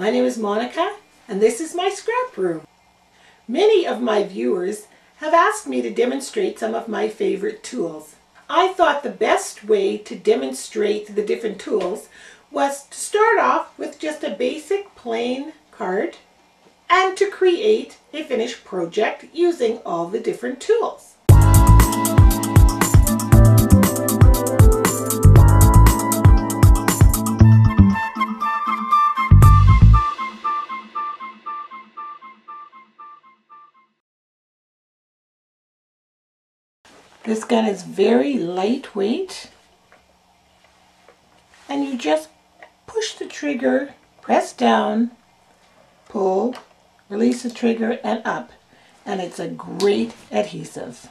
My name is Monica, and this is my scrap room. Many of my viewers have asked me to demonstrate some of my favorite tools. I thought the best way to demonstrate the different tools was to start off with just a basic plain card and to create a finished project using all the different tools. This gun is very lightweight, and you just push the trigger, press down, pull, release the trigger, and up, and it's a great adhesive.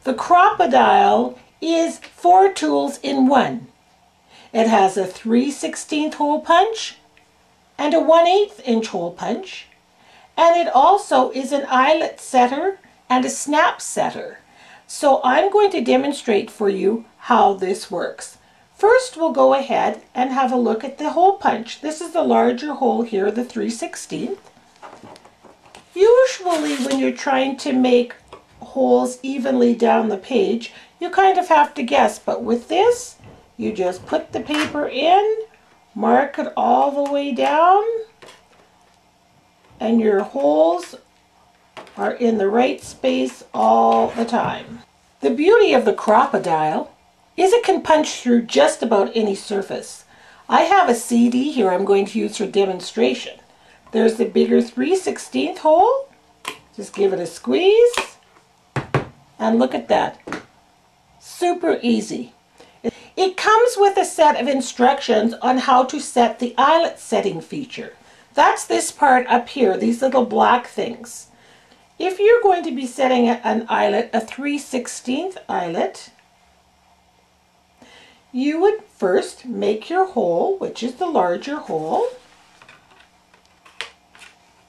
The Crocodile is 4 tools in one. It has a 3/16 hole punch and a 1/8 inch hole punch, and it also is an eyelet setter and a snap setter. So I'm going to demonstrate for you how this works. First, we'll go ahead and have a look at the hole punch. This is the larger hole here, the 3/16. Usually when you're trying to make holes evenly down the page, you kind of have to guess, but with this, you just put the paper in, mark it all the way down, and your holes are in the right space all the time. The beauty of the Crocodile is it can punch through just about any surface. I have a CD here I'm going to use for demonstration. There's the bigger 3/16 hole. Just give it a squeeze, and look at that. Super easy. It comes with a set of instructions on how to set the eyelet setting feature. That's this part up here, these little black things. If you're going to be setting an eyelet, a 3/16 eyelet, you would first make your hole, which is the larger hole.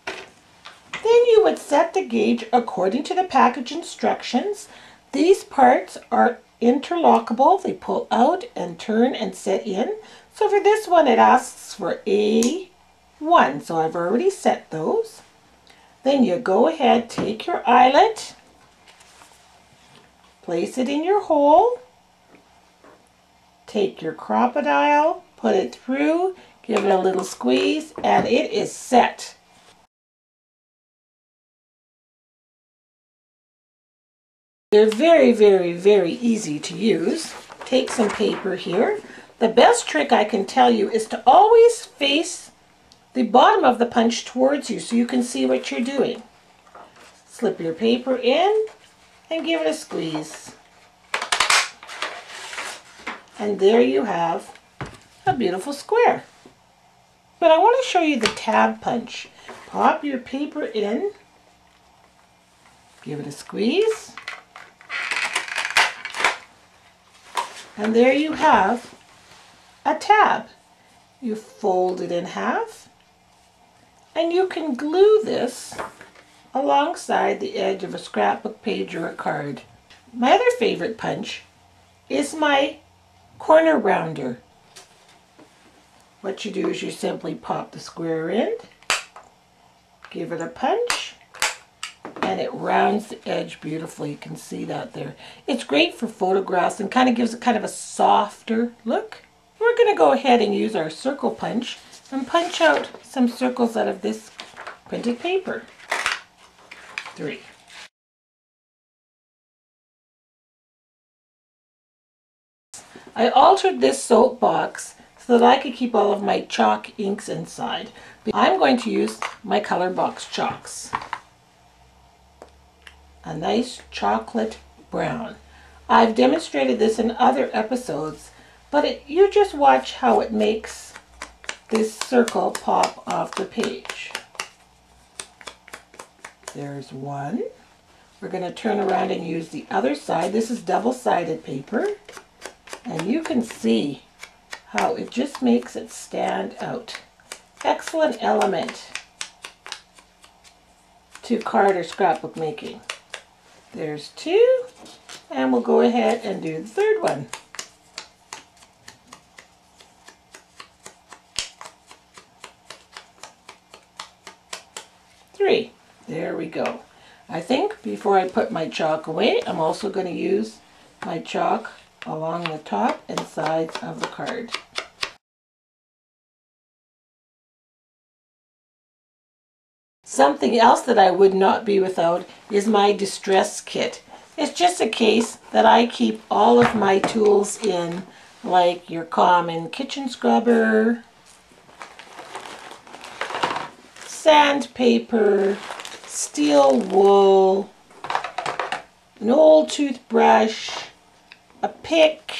Then you would set the gauge according to the package instructions. These parts are interlockable. They pull out and turn and set in. So for this one, it asks for A1. So I've already set those. Then you go ahead, take your eyelet, place it in your hole, take your Crocodile, put it through, give it a little squeeze, and it is set. They're very, very, very easy to use. Take some paper here. The best trick I can tell you is to always face the bottom of the punch towards you so you can see what you're doing. Slip your paper in and give it a squeeze. And there you have a beautiful square. But I want to show you the tab punch. Pop your paper in, give it a squeeze, and there you have a tab. You fold it in half, and you can glue this alongside the edge of a scrapbook page or a card. My other favorite punch is my corner rounder. What you do is you simply pop the square end, give it a punch, and it rounds the edge beautifully. You can see that there. It's great for photographs and kind of gives it kind of a softer look. We're going to go ahead and use our circle punch and punch out some circles out of this printed paper. 3. I altered this soap box so that I could keep all of my chalk inks inside. I'm going to use my color box chalks. A nice chocolate brown. I've demonstrated this in other episodes, but you just watch how it makes this circle pop off the page. There's one. We're going to turn around and use the other side. This is double-sided paper, and you can see how it just makes it stand out. Excellent element to card or scrapbook making. There's 2, and we'll go ahead and do the 3rd one. There we go. I think before I put my chalk away, I'm also going to use my chalk along the top and sides of the card. Something else that I would not be without is my distress kit. It's just a case that I keep all of my tools in, like your common kitchen scrubber, sandpaper, steel wool, an old toothbrush, a pick.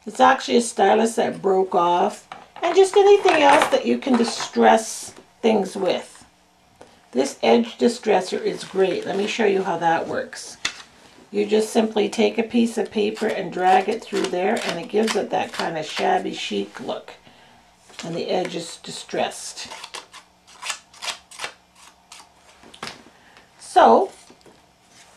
It's actually a stylus that broke off, and just anything else that you can distress things with. This edge distresser is great. Let me show you how that works. You just simply take a piece of paper and drag it through there, and it gives it that kind of shabby chic look. And the edge is distressed. So,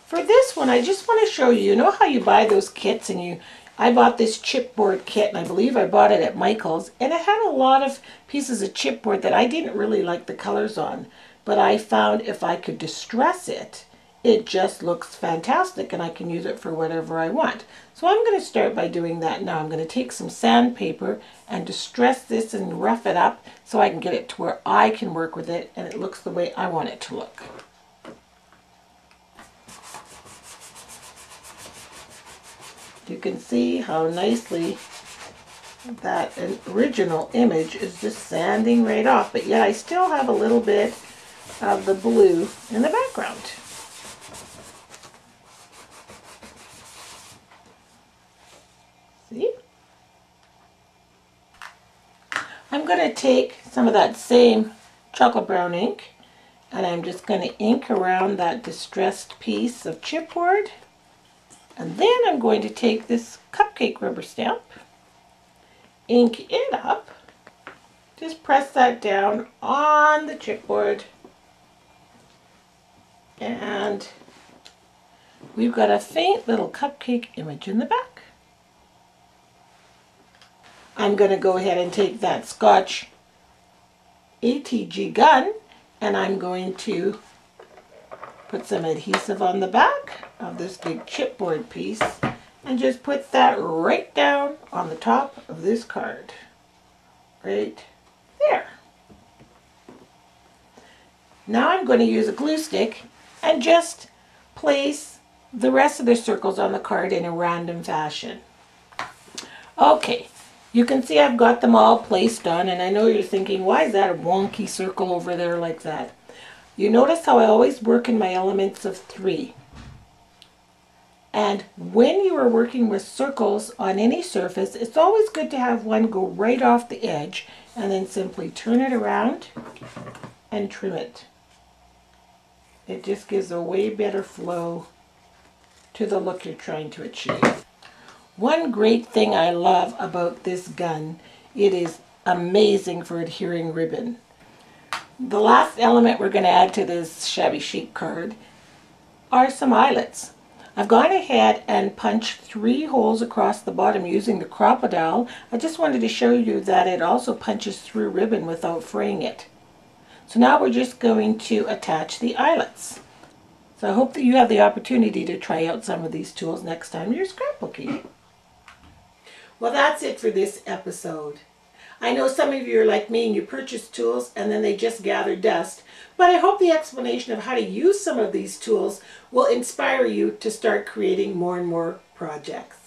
for this one, I just want to show you, you know how you buy those kits and I bought this chipboard kit, and I believe I bought it at Michael's, and it had a lot of pieces of chipboard that I didn't really like the colors on. But I found if I could distress it, it just looks fantastic and I can use it for whatever I want. So I'm going to start by doing that now. I'm going to take some sandpaper and distress this and rough it up so I can get it to where I can work with it and it looks the way I want it to look. You can see how nicely that original image is just sanding right off, but yet I still have a little bit of the blue in the background. See? I'm going to take some of that same chocolate brown ink and I'm just going to ink around that distressed piece of chipboard, and then I'm going to take this cupcake rubber stamp, ink it up, just press that down on the chipboard. And we've got a faint little cupcake image in the back. I'm going to go ahead and take that Scotch ATG gun and I'm going to put some adhesive on the back of this big chipboard piece and just put that right down on the top of this card. Right there. Now I'm going to use a glue stick and just place the rest of the circles on the card in a random fashion. Okay, you can see I've got them all placed on, and I know you're thinking, why is that a wonky circle over there like that? You notice how I always work in my elements of 3. And when you are working with circles on any surface, it's always good to have one go right off the edge and then simply turn it around and trim it. It just gives a way better flow to the look you're trying to achieve. One great thing I love about this gun, it is amazing for adhering ribbon. The last element we're going to add to this shabby chic card are some eyelets. I've gone ahead and punched 3 holes across the bottom using the Crocodile. I just wanted to show you that it also punches through ribbon without fraying it. So now we're just going to attach the eyelets. So I hope that you have the opportunity to try out some of these tools next time you're scrapbooking. Well, that's it for this episode. I know some of you are like me and you purchase tools and then they just gather dust, but I hope the explanation of how to use some of these tools will inspire you to start creating more and more projects.